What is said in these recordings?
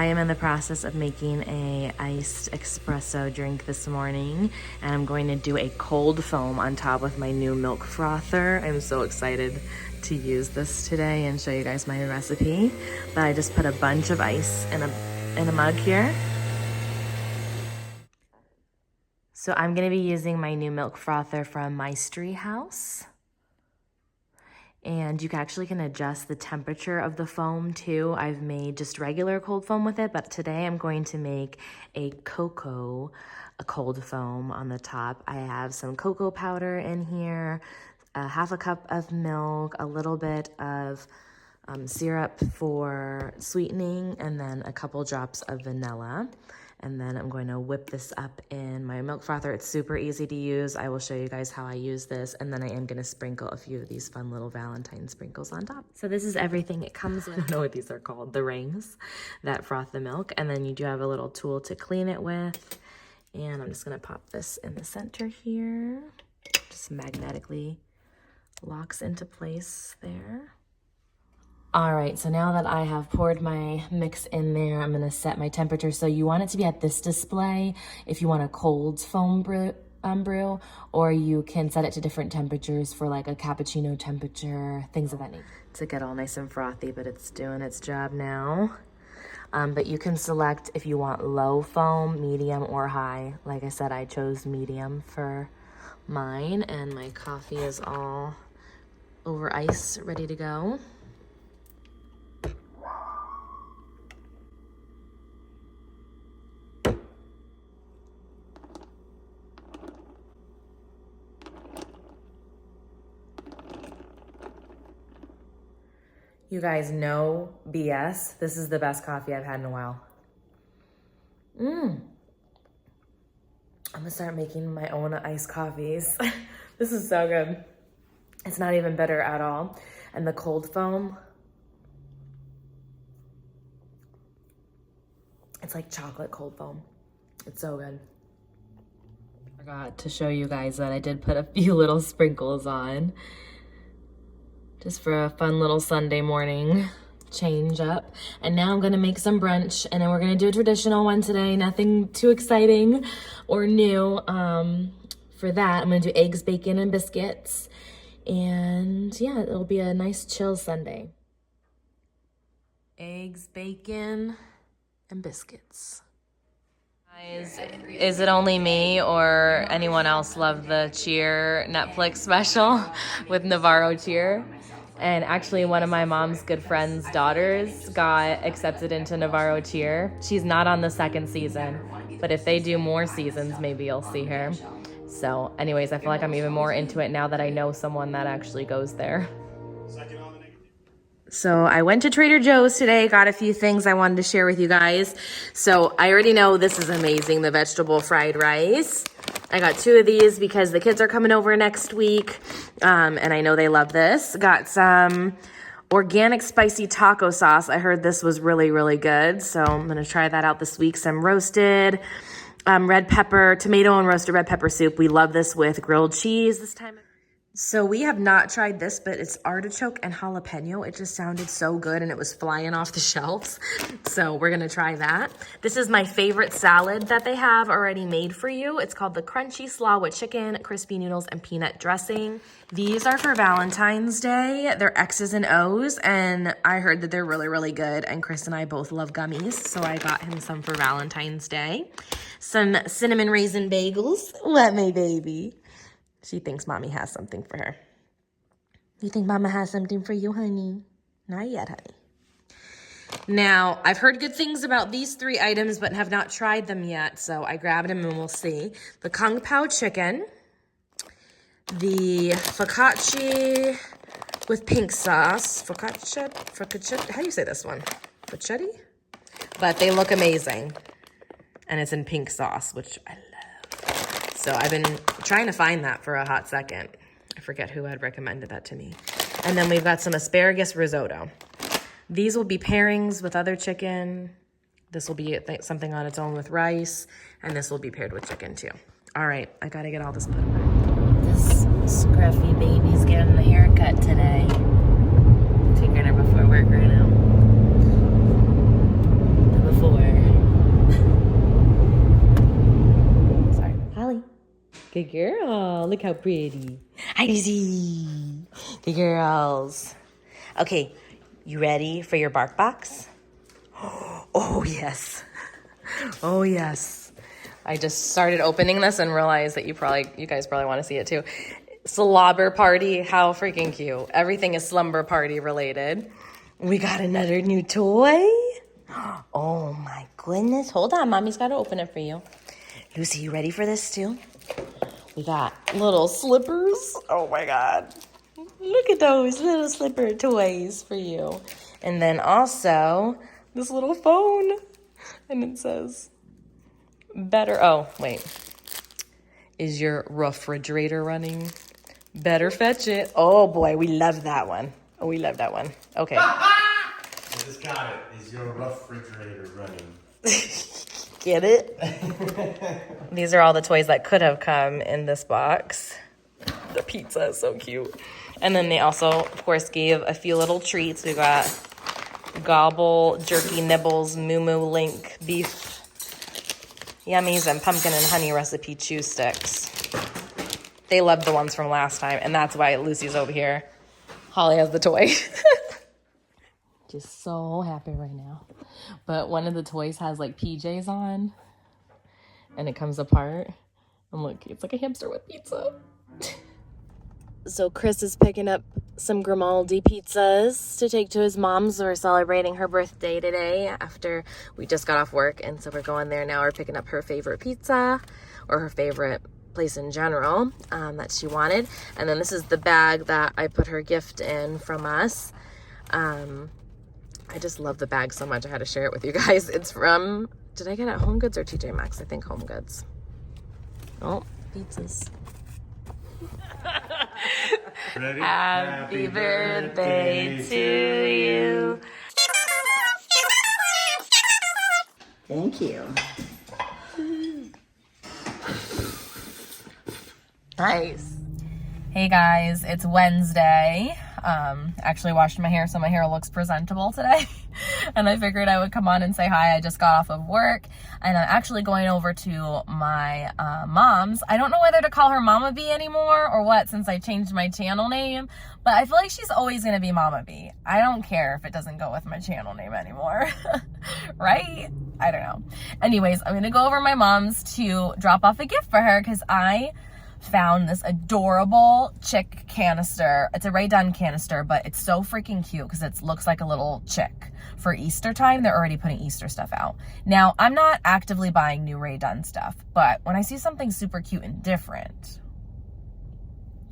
I am in the process of making a iced espresso drink this morning, and I'm going to do a cold foam on top with my new milk frother. I'm so excited to use this today and show you guys my recipe. But I just put a bunch of ice in a mug here. So I'm gonna be using my new milk frother from Mystery House. And you actually can adjust the temperature of the foam too. I've made just regular cold foam with it, but today I'm going to make a cold foam on the top. I have some cocoa powder in here, half a cup of milk, a little bit of syrup for sweetening, and then a couple drops of vanilla. And then I'm going to whip this up in my milk frother. It's super easy to use. I will show you guys how I use this. And then I am going to sprinkle a few of these fun little Valentine sprinkles on top. So this is everything it comes with. I don't know what these are called. The rings that froth the milk. And then you do have a little tool to clean it with. And I'm just going to pop this in the center here. Just magnetically locks into place there. All right, so now that I have poured my mix in there, I'm gonna set my temperature. So you want it to be at this display if you want a cold foam brew, or you can set it to different temperatures for like a cappuccino temperature, things of that nature. To get all nice and frothy, but it's doing its job now. But you can select if you want low foam, medium, or high. Like I said, I chose medium for mine, and my coffee is all over ice, ready to go. You guys, no BS. This is the best coffee I've had in a while. I'm gonna start making my own iced coffees. This is so good. It's not even bitter at all. And the cold foam, it's like chocolate cold foam. It's so good. I forgot to show you guys that I did put a few little sprinkles on, just for a fun little Sunday morning change up. And now I'm gonna make some brunch, and then we're gonna do a traditional one today. Nothing too exciting or new. For that, I'm gonna do eggs, bacon, and biscuits. And yeah, it'll be a nice chill Sunday. Eggs, bacon, and biscuits. Guys, is it only me or anyone else love the Cheer Netflix special with Navarro Cheer? And actually one of my mom's good friend's daughters got accepted into Navarro Cheer. She's not on the second season, but if they do more seasons, maybe you'll see her. So anyways, I feel like I'm even more into it now that I know someone that actually goes there. So I went to Trader Joe's today, got a few things I wanted to share with you guys. So I already know this is amazing, the vegetable fried rice. I got 2 of these because the kids are coming over next week, and I know they love this. Got some organic spicy taco sauce. I heard this was really, really good, so I'm gonna try that out this week. Some roasted red pepper, tomato and roasted red pepper soup. We love this with grilled cheese this time. So we have not tried this, but it's artichoke and jalapeno. It just sounded so good, and it was flying off the shelves. So we're gonna try that. This is my favorite salad that they have already made for you. It's called the Crunchy Slaw with chicken, crispy noodles, and peanut dressing. These are for Valentine's Day. They're X's and O's, and I heard that they're really, really good. And Chris and I both love gummies, so I got him some for Valentine's Day. Some cinnamon raisin bagels. What, my baby? She thinks mommy has something for her. You think mama has something for you, honey? Not yet, honey. Now, I've heard good things about these 3 items, but have not tried them yet, so I grabbed them and we'll see. The Kung Pao chicken, the focaccia with pink sauce. Focaccia, how do you say this one? Focaccia? But they look amazing. And it's in pink sauce, which I love. So I've been trying to find that for a hot second. I forget who had recommended that to me. And then we've got some asparagus risotto. These will be pairings with other chicken. This will be something on its own with rice. And this will be paired with chicken too. All right, I gotta get all this put away. This scruffy baby's getting a haircut today. Taking her before work right now. The before. Good girl. Look how pretty. Hi, Daisy. Good girls. Okay, you ready for your bark box? Oh, yes. Oh, yes. I just started opening this and realized that you guys probably want to see it too. Slobber party. How freaking cute. Everything is slumber party related. We got another new toy. Oh, my goodness. Hold on. Mommy's got to open it for you. Lucy, you ready for this too? We got little slippers. Oh my God. Look at those little slipper toys for you. And then also this little phone. And it says, better, oh, wait. Is your refrigerator running? Better fetch it. Oh boy, we love that one. Oh, we love that one. Okay. I just got it. Is your refrigerator running? Get it? These are all the toys that could have come in this box. The pizza is so cute. And then they also, of course, gave a few little treats. We got Gobble, Jerky Nibbles, Moo Moo Link, Beef Yummies, and Pumpkin and Honey Recipe Chew Sticks. They loved the ones from last time, and that's why Lucy's over here. Holly has the toy. Just so happy right now. But one of the toys has like PJs on, and it comes apart. And look, it's like a hamster with pizza. So Chris is picking up some Grimaldi pizzas to take to his mom's. We're celebrating her birthday today after we just got off work. And so we're going there now. We're picking up her favorite pizza, or her favorite place in general that she wanted. And then this is the bag that I put her gift in from us. I just love the bag so much. I had to share it with you guys. It's from, did I get it at Home Goods or TJ Maxx? I think Home Goods. Oh, pizzas. Ready? Happy birthday to you. Thank you. Nice. Hey guys, it's Wednesday. Actually washed my hair so my hair looks presentable today. And I figured I would come on and say hi. I just got off of work and I'm actually going over to my mom's. I don't know whether to call her Mama B anymore or what, since I changed my channel name, but I feel like she's always gonna be Mama B. I don't care if it doesn't go with my channel name anymore. Right? I don't know. Anyways, I'm gonna go over to my mom's to drop off a gift for her because I found this adorable chick canister. It's a Rae Dunn canister, but it's so freaking cute because it looks like a little chick. For Easter time, they're already putting Easter stuff out. Now, I'm not actively buying new Rae Dunn stuff, but when I see something super cute and different,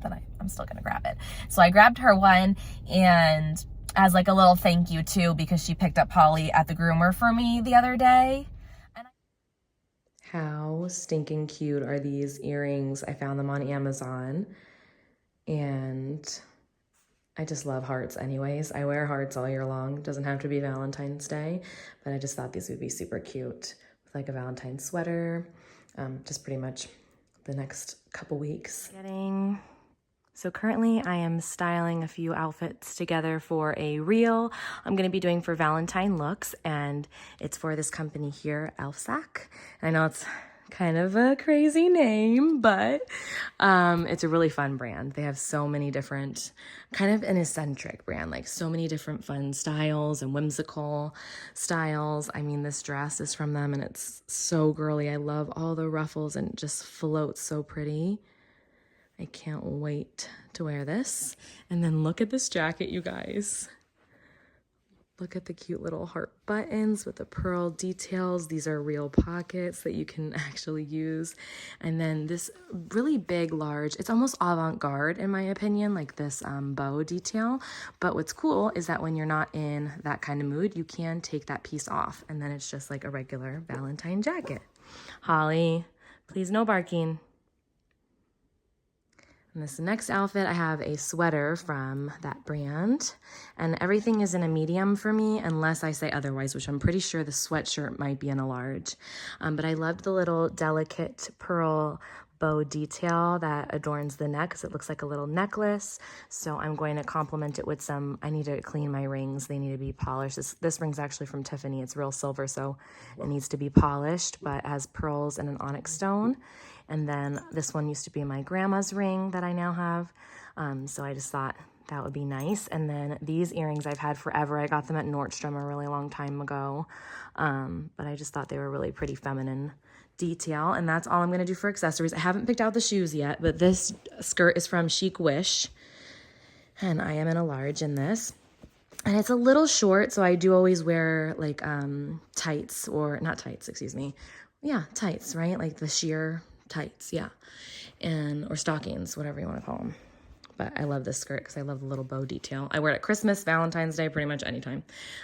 then I'm still gonna grab it. So I grabbed her one, and as like a little thank you too, because she picked up Polly at the groomer for me the other day. How stinking cute are these earrings? I found them on Amazon, and I just love hearts anyways. I wear hearts all year long. It doesn't have to be Valentine's Day, but I just thought these would be super cute with like a Valentine's sweater, just pretty much the next couple weeks. So currently I am styling a few outfits together for a reel I'm going to be doing for Valentine looks, and it's for this company here, Elfsack. I know it's kind of a crazy name, but it's a really fun brand. They have so many different, kind of an eccentric brand, like so many different fun styles and whimsical styles. I mean, this dress is from them and it's so girly. I love all the ruffles and it just floats so pretty. I can't wait to wear this. And then look at this jacket, you guys. Look at the cute little heart buttons with the pearl details. These are real pockets that you can actually use. And then this really big, large, it's almost avant-garde in my opinion, like this bow detail. But what's cool is that when you're not in that kind of mood, you can take that piece off. And then it's just like a regular Valentine jacket. Holly, please no barking. In this next outfit, I have a sweater from that brand, and everything is in a medium for me unless I say otherwise, which I'm pretty sure the sweatshirt might be in a large. But I loved the little delicate pearl bow detail that adorns the neck because it looks like a little necklace. So I'm going to complement it with some, I need to clean my rings. They need to be polished. This ring's actually from Tiffany. It's real silver, so it needs to be polished, but it has pearls and an onyx stone. And then this one used to be my grandma's ring that I now have. So I just thought that would be nice. And then these earrings I've had forever. I got them at Nordstrom a really long time ago. But I just thought they were really pretty feminine detail. And that's all I'm going to do for accessories. I haven't picked out the shoes yet, but this skirt is from Chic Wish. And I am in a large in this. And it's a little short, so I do always wear like tights, or not tights, excuse me. Yeah, tights, right? Like the sheer tights, yeah. And or stockings, whatever you want to call them. But I love this skirt because I love the little bow detail. I wear it at Christmas, Valentine's Day, pretty much anytime.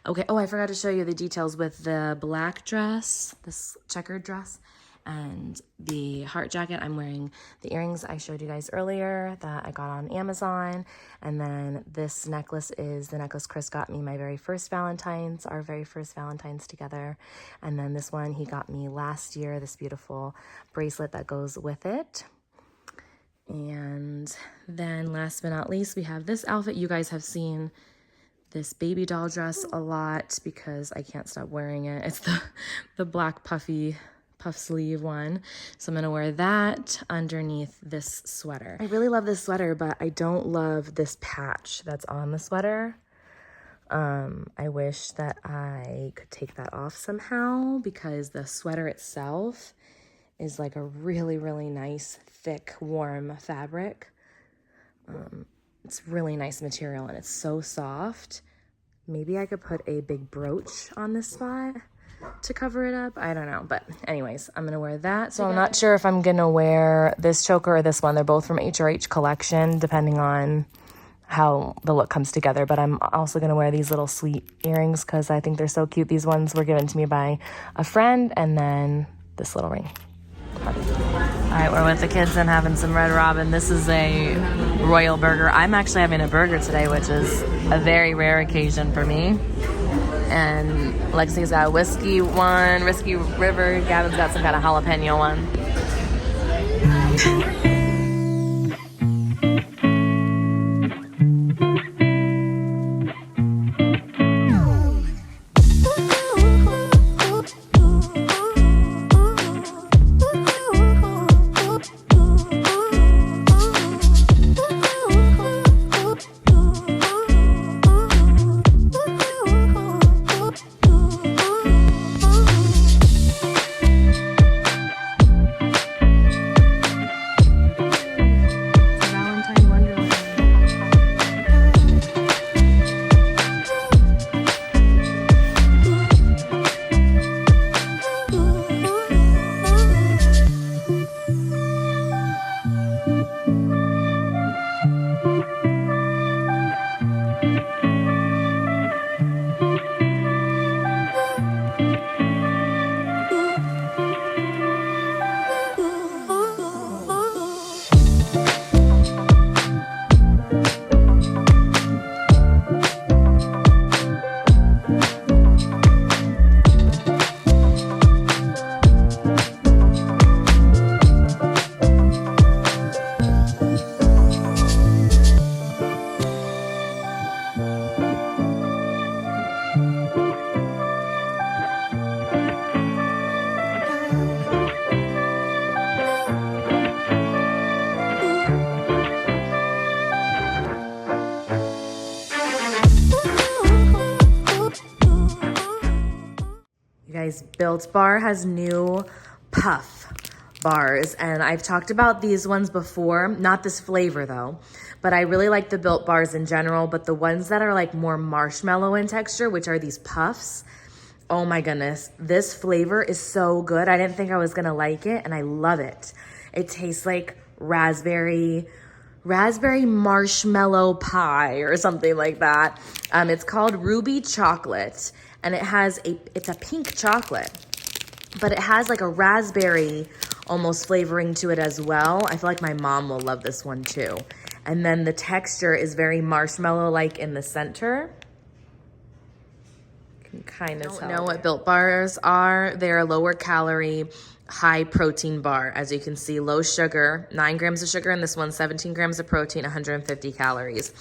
Okay, oh, I forgot to show you the details with the black dress, this checkered dress, and the heart jacket. I'm wearing the earrings I showed you guys earlier that I got on Amazon. And then this necklace is the necklace Chris got me my very first Valentine's, our very first Valentine's together. And then this one he got me last year, this beautiful bracelet that goes with it. And then last but not least, we have this outfit. You guys have seen this baby doll dress a lot because I can't stop wearing it. It's the black puff sleeve one. So I'm gonna wear that underneath this sweater. I really love this sweater, but I don't love this patch that's on the sweater. I wish that I could take that off somehow because the sweater itself is like a really, really nice, thick, warm fabric. It's really nice material and it's so soft. Maybe I could put a big brooch on this spot to cover it up. I don't know, but anyways, I'm gonna wear that. So I'm not sure if I'm gonna wear this choker or this one. They're both from HRH collection, depending on how the look comes together. But I'm also gonna wear these little sweet earrings because I think they're so cute. These ones were given to me by a friend, and then this little ring. All right, we're with the kids and having some Red Robin. This is a royal burger. I'm actually having a burger today, which is a very rare occasion for me. And Lexi's got a whiskey river. Gavin's got some kind of jalapeno one. Built Bar has new puff bars, and I've talked about these ones before, not this flavor though, but I really like the Built Bars in general, but the ones that are like more marshmallow in texture, which are these puffs, oh my goodness, this flavor is so good. I didn't think I was gonna like it, and I love it. It tastes like raspberry marshmallow pie or something like that. It's called Ruby Chocolate, and it's a pink chocolate, but it has like a raspberry almost flavoring to it as well. I feel like my mom will love this one too. And then the texture is very marshmallow-like in the center. You can kind of tell. I don't know what Built Bars are. They're lower calorie, high protein bar. As you can see, low sugar, 9 grams of sugar in this one, 17 grams of protein, 150 calories.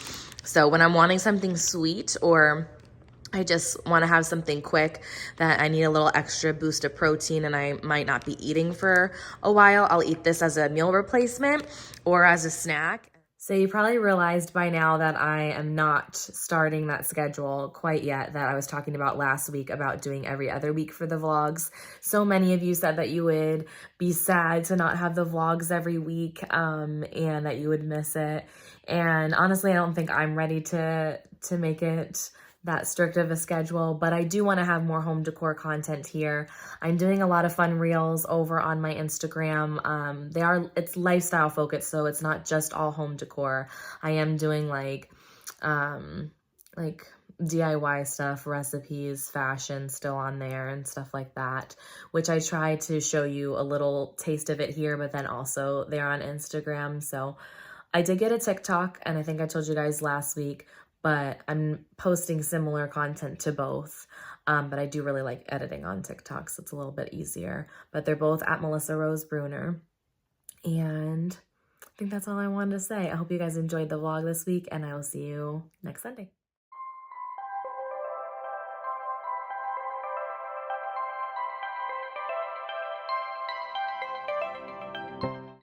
So when I'm wanting something sweet, or I just want to have something quick that I need a little extra boost of protein and I might not be eating for a while, I'll eat this as a meal replacement or as a snack. So you probably realized by now that I am not starting that schedule quite yet that I was talking about last week about doing every other week for the vlogs. So many of you said that you would be sad to not have the vlogs every week and that you would miss it. And honestly, I don't think I'm ready to make it that strict of a schedule, but I do want to have more home decor content here. I'm doing a lot of fun reels over on my Instagram. It's lifestyle focused, so it's not just all home decor. I am doing like DIY stuff, recipes, fashion still on there and stuff like that, which I try to show you a little taste of it here, but then also there on Instagram. So I did get a TikTok, and I think I told you guys last week, but I'm posting similar content to both. But I do really like editing on TikTok, so it's a little bit easier. But they're both at Melissa Rose Bruner. And I think that's all I wanted to say. I hope you guys enjoyed the vlog this week, and I will see you next Sunday.